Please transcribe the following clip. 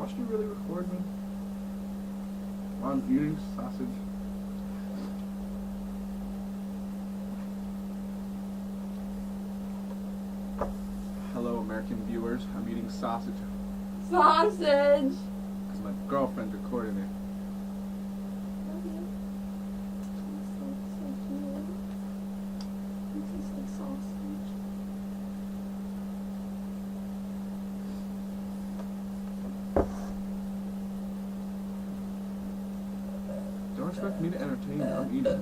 Must you really record me? While I'm eating sausage. Hello, American viewers. I'm eating sausage Sausage! because my girlfriend's recording me. Love you. So cute. You taste like sausage. Don't expect me to entertain you. I'm eating.